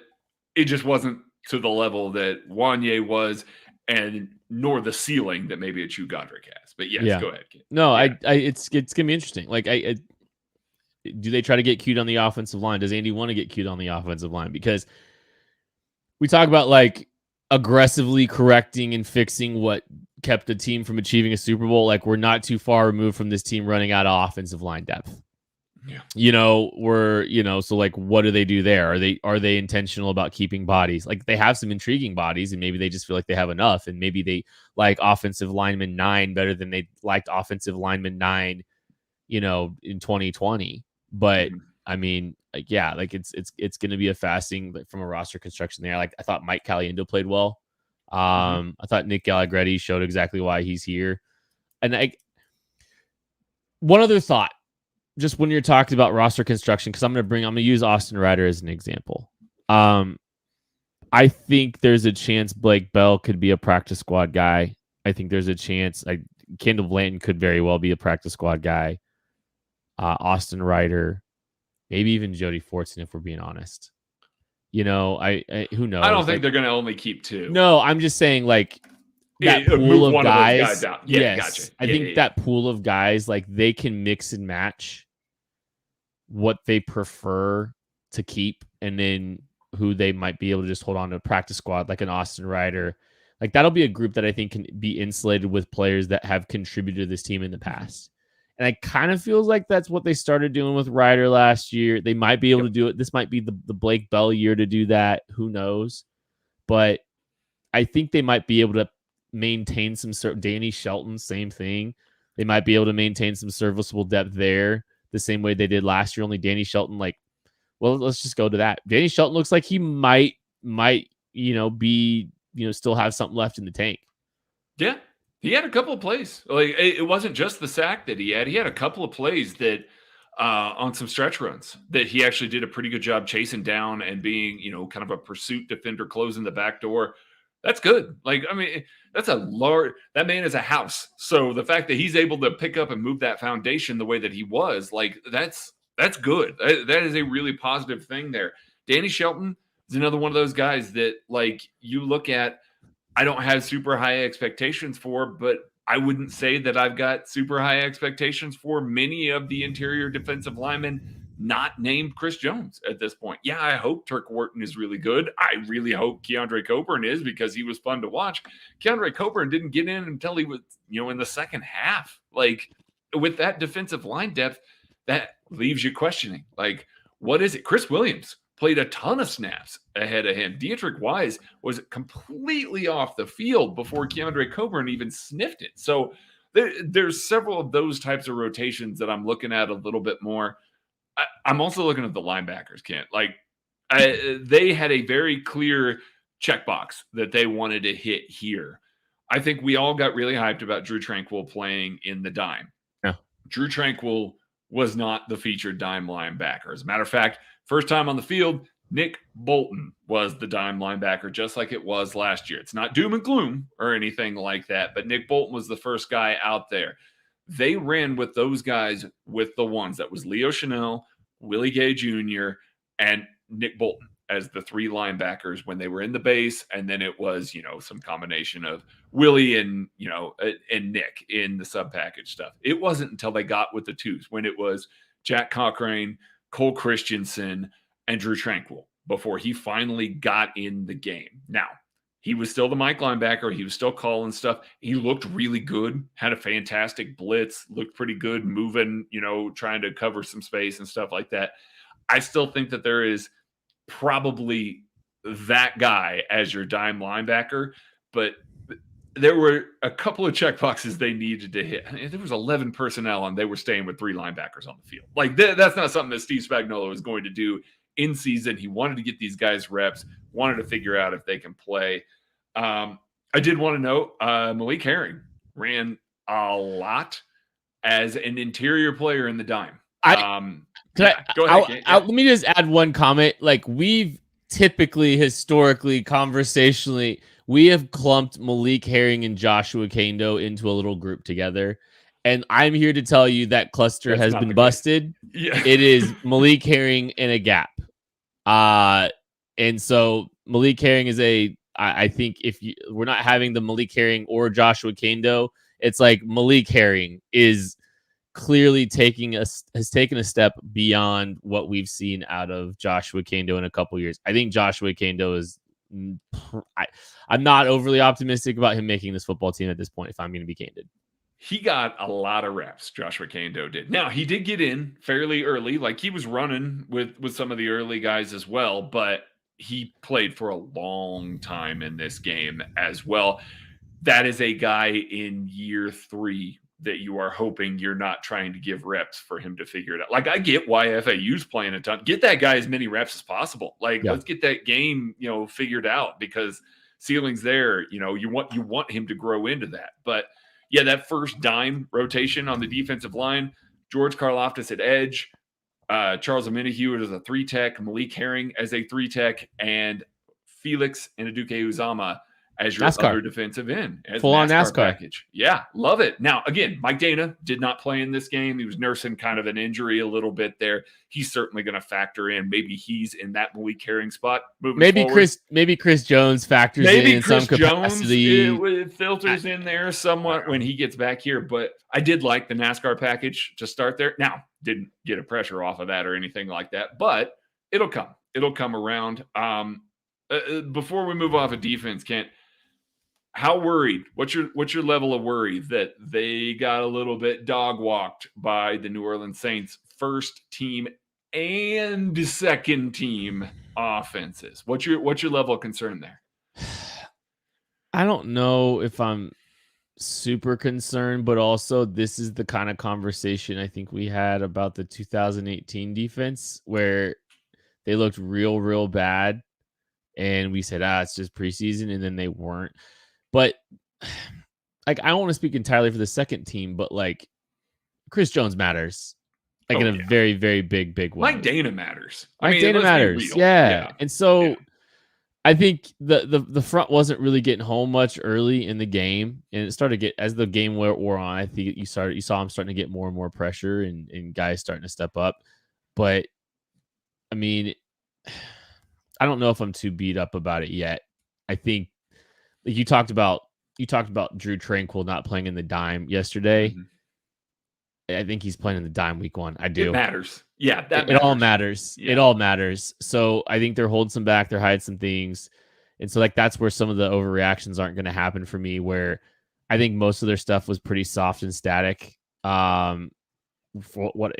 it just wasn't to the level that Wanye was, and nor the ceiling that maybe a Chu Godric has. But yes, go ahead, kid. No, it's going to be interesting. Do they try to get cute on the offensive line? Does Andy want to get cute on the offensive line? Because we talk about aggressively correcting and fixing what kept the team from achieving a Super Bowl. We're not too far removed from this team running out of offensive line depth. Yeah. What do they do there? Are they intentional about keeping bodies? They have some intriguing bodies, and maybe they just feel like they have enough, and maybe they like offensive lineman 9 better than they liked offensive lineman 9, in 2020. But I mean, it's going to be a fascinating from a roster construction there. I thought Mike Caliendo played well. I thought Nick Allegretti showed exactly why he's here. And one other thought, just when you're talking about roster construction, because I'm going to use Austin Ryder as an example. I think there's a chance Blake Bell could be a practice squad guy. I think there's a chance Kendall Blanton could very well be a practice squad guy. Austin Ryder, maybe even Jody Fortson, if we're being honest. Who knows? I don't think they're going to only keep 2. No, I'm just saying that pool of guys out. Yes, gotcha. I think that pool of guys, they can mix and match what they prefer to keep, and then who they might be able to just hold on to a practice squad, like an Austin Ryder. That'll be a group that I think can be insulated with players that have contributed to this team in the past. And it kind of feels like that's what they started doing with Ryder last year. They might be able to do it. This might be the Blake Bell year to do that. Who knows? But I think they might be able to maintain some Danny Shelton, same thing. They might be able to maintain some serviceable depth there the same way they did last year. Only Danny Shelton, let's just go to that. Danny Shelton looks like he might be still have something left in the tank. Yeah. He had a couple of plays. Like, it wasn't just the sack that he had. He had a couple of plays that on some stretch runs that he actually did a pretty good job chasing down and being, kind of a pursuit defender, closing the back door. That's good. Like, I mean, that's that man is a house. So the fact that he's able to pick up and move that foundation the way that he was, like, that's good. That is a really positive thing there. Danny Shelton is another one of those guys that, like, you look at, I don't have super high expectations for, but I wouldn't say that I've got super high expectations for many of the interior defensive linemen not named Chris Jones at this point. Yeah, I hope Turk Wharton is really good. I really hope Keandre Coburn is, because he was fun to watch. Keandre Coburn didn't get in until he was, in the second half. Like, with that defensive line depth, that leaves you questioning. Like, what is it? Chris Williams played a ton of snaps ahead of him. Dietrich Wise was completely off the field before Keandre Coburn even sniffed it. So there's several of those types of rotations that I'm looking at a little bit more. I'm also looking at the linebackers, Kent. Like, they had a very clear checkbox that they wanted to hit here. I think we all got really hyped about Drew Tranquill playing in the dime. Yeah. Drew Tranquill was not the featured dime linebacker. As a matter of fact, first time on the field, Nick Bolton was the dime linebacker, just like it was last year. It's not doom and gloom or anything like that, but Nick Bolton was the first guy out there. They ran with those guys with the ones. That was Leo Chanel, Willie Gay Jr., and Nick Bolton as the three linebackers when they were in the base. And then it was, some combination of Willie and, and Nick in the sub package stuff. It wasn't until they got with the twos when it was Jack Cochrane, Cole Christensen, and Drew Tranquill before he finally got in the game. Now, he was still the Mike linebacker. He was still calling stuff. He looked really good, had a fantastic blitz, looked pretty good moving, trying to cover some space and stuff like that. I still think that there is probably that guy as your dime linebacker, but there were a couple of checkboxes they needed to hit. I mean, there was 11 personnel and they were staying with three linebackers on the field. Like, that's not something that Steve Spagnuolo was going to do in season. He wanted to get these guys reps, wanted to figure out if they can play. I did want to note Malik Herring ran a lot as an interior player in the dime. Go ahead. Let me just add one comment. Like, we've typically, historically, conversationally, we have clumped Malik Herring and Joshua Kando into a little group together. And I'm here to tell you that cluster has been busted. Yeah. It is Malik Herring in a gap. And so Malik Herring is I think if we're not having the Malik Herring or Joshua Kando, it's like Malik Herring is clearly has taken a step beyond what we've seen out of Joshua Kando in a couple years. I think Joshua Kando is, I'm not overly optimistic about him making this football team at this point, if I'm going to be candid. He got a lot of reps, Joshua Kando did. Now, he did get in fairly early. Like, he was running with some of the early guys as well, but he played for a long time in this game as well. That is a guy in year 3 that you are hoping you're not trying to give reps for him to figure it out. Like, I get why FAU's playing a ton. Get that guy as many reps as possible. Like, let's get that game, figured out, because ceiling's there. You want him to grow into that. But yeah, that first dime rotation on the defensive line, George Karlaftis at edge, Charles Omenihu as a 3-tech, Malik Herring as a 3-tech, and Felix Inaduke Uzama as your other defensive end. As full-on NASCAR package. Yeah, love it. Now, again, Mike Dana did not play in this game. He was nursing kind of an injury a little bit there. He's certainly going to factor in. Maybe he's in that Malik Herring spot moving forward. Maybe Chris Jones factors in some capacity. It filters in there somewhat when he gets back here. But I did like the NASCAR package to start there. Now, didn't get a pressure off of that or anything like that, but it'll come. It'll come around. Before we move off of defense, Kent, how worried? What's your level of worry that they got a little bit dog walked by the New Orleans Saints first team and second team offenses? What's your level of concern there? I don't know if I'm super concerned, but also this is the kind of conversation I think we had about the 2018 defense, where they looked real bad and we said, it's just preseason, and then they weren't. But like, I don't want to speak entirely for the second team, but like, Chris Jones matters, like in a very, very big way. Mike Dana matters. Mike Dana matters. Yeah. And so I think the front wasn't really getting home much early in the game, and it started to get, as the game wore on, I think you saw him starting to get more and more pressure and guys starting to step up. But I mean, I don't know if I'm too beat up about it yet. I think like you talked about Drew Tranquil not playing in the dime yesterday. Mm-hmm. I think he's playing in the dime week 1. I do. It matters. Yeah, it all matters. Yeah. It all matters. So I think they're holding some back. They're hiding some things. And so like that's where some of the overreactions aren't going to happen for me, where I think most of their stuff was pretty soft and static. There were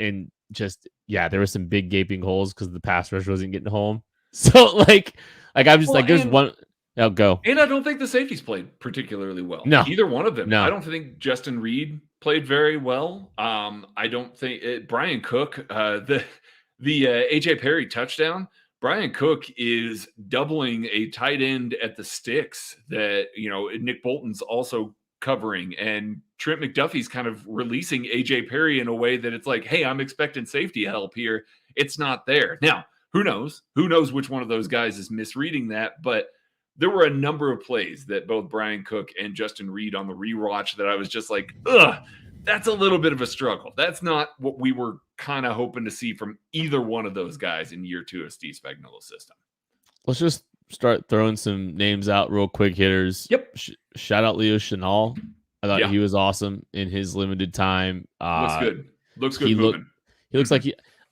some big gaping holes because the pass rush wasn't getting home. So like I'm just there's one. I'll go. And I don't think the safeties played particularly well. No. Either one of them. No. I don't think Justin Reed played very well. I don't think Brian Cook, the AJ Perry touchdown, Brian Cook is doubling a tight end at the sticks that, Nick Bolton's also covering, and Trent McDuffie's kind of releasing AJ Perry in a way that it's like, hey, I'm expecting safety help here. It's not there. Now, who knows? Who knows which one of those guys is misreading that? But there were a number of plays that both Brian Cook and Justin Reed on the rewatch that I was just like, that's a little bit of a struggle. That's not what we were kind of hoping to see from either one of those guys in year 2 of Steve Spagnuolo's system. Let's just start throwing some names out, real quick hitters. Yep. Shout out Leo Chenal. I thought he was awesome in his limited time. Looks good. Looks good. He looks like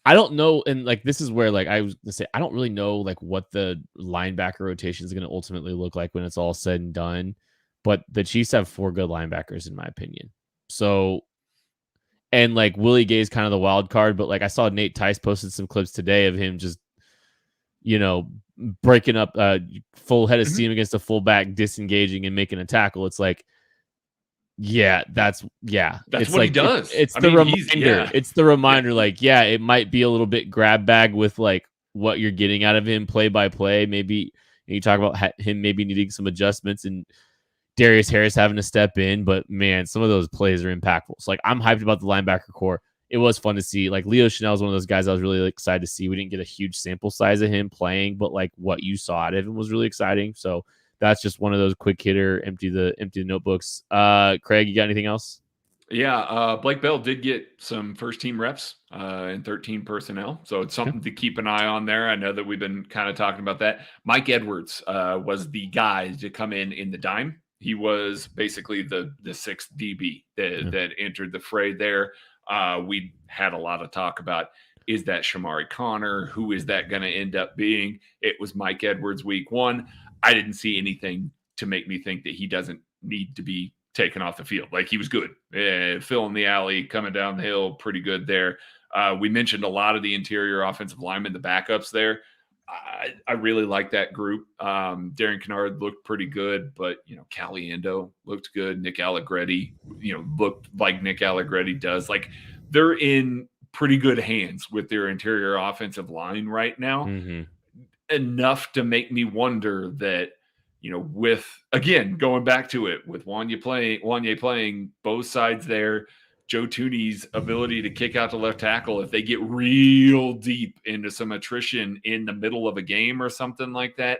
I don't know, and like this is where like I was gonna say I don't really know like what the linebacker rotation is gonna ultimately look like when it's all said and done. But the Chiefs have 4 good linebackers in my opinion. So, and like Willie Gay's kind of the wild card, but like I saw Nate Tice posted some clips today of him just, breaking up full head of steam against a fullback, disengaging and making a tackle. It's like, that's what like, he does. It's the reminder. It's the reminder. Like, it might be a little bit grab bag with like what you're getting out of him play by play. Maybe you talk about him maybe needing some adjustments and Darius Harris having to step in, but man, some of those plays are impactful. So like I'm hyped about the linebacker core. It was fun to see. Like Leo Chenal is one of those guys I was really excited to see. We didn't get a huge sample size of him playing, but like what you saw out of him was really exciting. So that's just one of those quick hitter, empty the notebooks. Craig, you got anything else? Yeah, Blake Bell did get some first team reps in 13 personnel. So it's something to keep an eye on there. I know that we've been kind of talking about that. Mike Edwards was the guy to come in the dime. He was basically the 6th DB that entered the fray there. We had a lot of talk about, is that Shamari Connor? Who is that going to end up being? It was Mike Edwards week 1. I didn't see anything to make me think that he doesn't need to be taken off the field. Like he was good. Filling the alley, coming down the hill, pretty good there. We mentioned a lot of the interior offensive linemen, the backups there. I really like that group. Darren Kennard looked pretty good, but Caliendo looked good. Nick Allegretti, looked like Nick Allegretti does. Like they're in pretty good hands with their interior offensive line right now. Enough to make me wonder that, with again going back to it with Wanye playing both sides there. Joe Tooney's ability to kick out to left tackle, if they get real deep into some attrition in the middle of a game or something like that,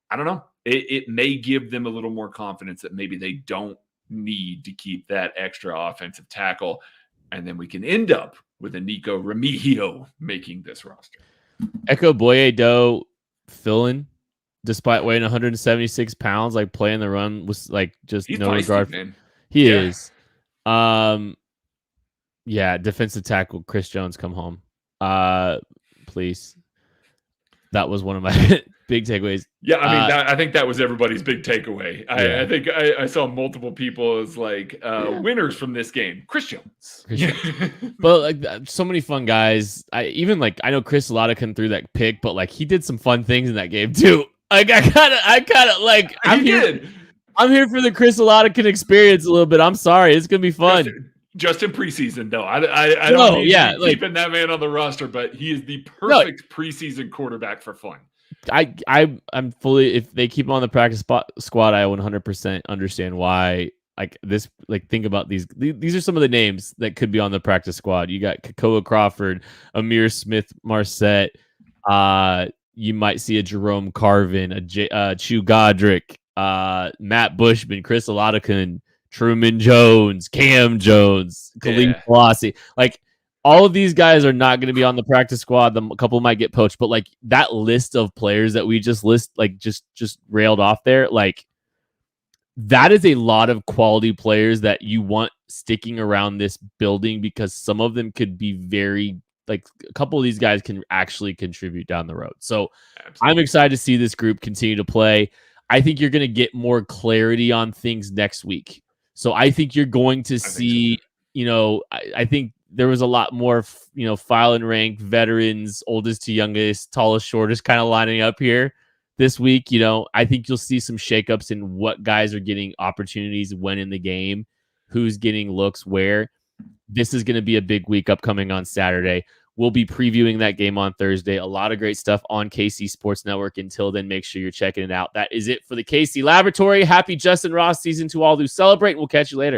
I don't know. It may give them a little more confidence that maybe they don't need to keep that extra offensive tackle. And then we can end up with a Nico Remigio making this roster. Echo Boye-Doe filling, despite weighing 176 pounds, like playing the run was like just He's no feisty, regard. Man. He is. Defensive tackle Chris Jones, come home. Please. That was one of my big takeaways. Yeah, I mean, I think that was everybody's big takeaway. I think I saw multiple people as like winners from this game. Chris Jones. But like so many fun guys. I know Chris Lodican threw that pick, but like he did some fun things in that game too. Like I kind of like I'm here for the Chris Lodican experience a little bit. I'm sorry, it's gonna be fun. Just in preseason, though. I don't keeping that man on the roster, but he is the perfect preseason quarterback for fun. I'm fully, if they keep him on the practice squad, I 100% understand why. Like this, like think about these are some of the names that could be on the practice squad. You got Kakoa Crawford, Amir Smith Marset, you might see a Jerome Carvin, a Chu Godric, Matt Bushman, Chris Oladikan, Truman Jones, Cam Jones, Khalid Colossi. Like all of these guys are not going to be on the practice squad. A couple might get poached, but like that list of players that we just just railed off there, like that is a lot of quality players that you want sticking around this building, because some of them could be very, like a couple of these guys can actually contribute down the road. So absolutely. I'm excited to see this group continue to play. I think you're going to get more clarity on things next week. So I think you're going to see, I think there was a lot more, file and rank veterans, oldest to youngest, tallest, shortest kind of lining up here this week. I think you'll see some shakeups in what guys are getting opportunities when in the game, who's getting looks where. This is going to be a big week upcoming on Saturday. We'll be previewing that game on Thursday. A lot of great stuff on KC Sports Network. Until then, make sure you're checking it out. That is it for the KC Laboratory. Happy Justin Ross season to all who celebrate. We'll catch you later.